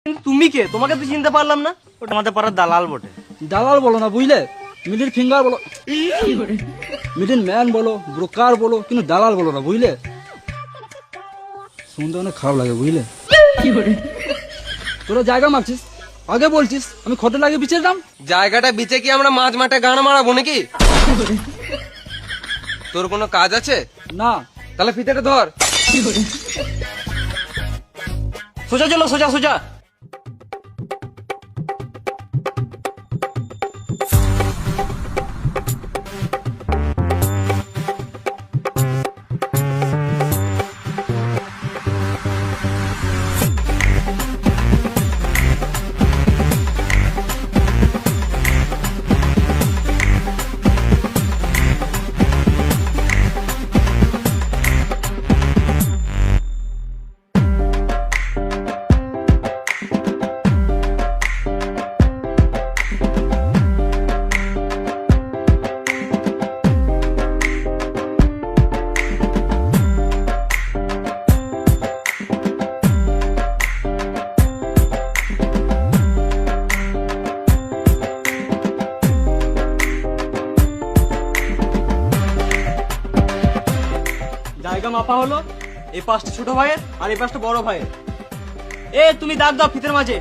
কিন্তু তুমি কে? তোমাকে তো চিনতে পারলাম না। ওটা আমাদের পাড়ার দালাল বটে। দালাল বলো না বুঝলে, মিডিল ফিঙ্গার বলো, মিডিল ম্যান বলো, ব্রোকার বলো, কিন্তু দালাল বলো না বুঝলে। শুনতে অনেক খারাপ লাগে বুঝলে। তোরা জায়গা মারছিস, আগে বলছিস আমি খটে লাগে বিচের দাম। জায়গাটা বিচে কি আমরা মাঝ মাঠে গান মারাবো নাকি? তোর কোনো কাজ আছে? না তাহলে ফিতেটা ধর। সোজা চলো, সোজা সোজা। জায়গা মাপা হলো, এই পাঁচটা ছোট ভাইয়ের আর এই পাঁচটা বড় ভাইয়ের। তুমি দাগ দাও ফিতের মাঝে।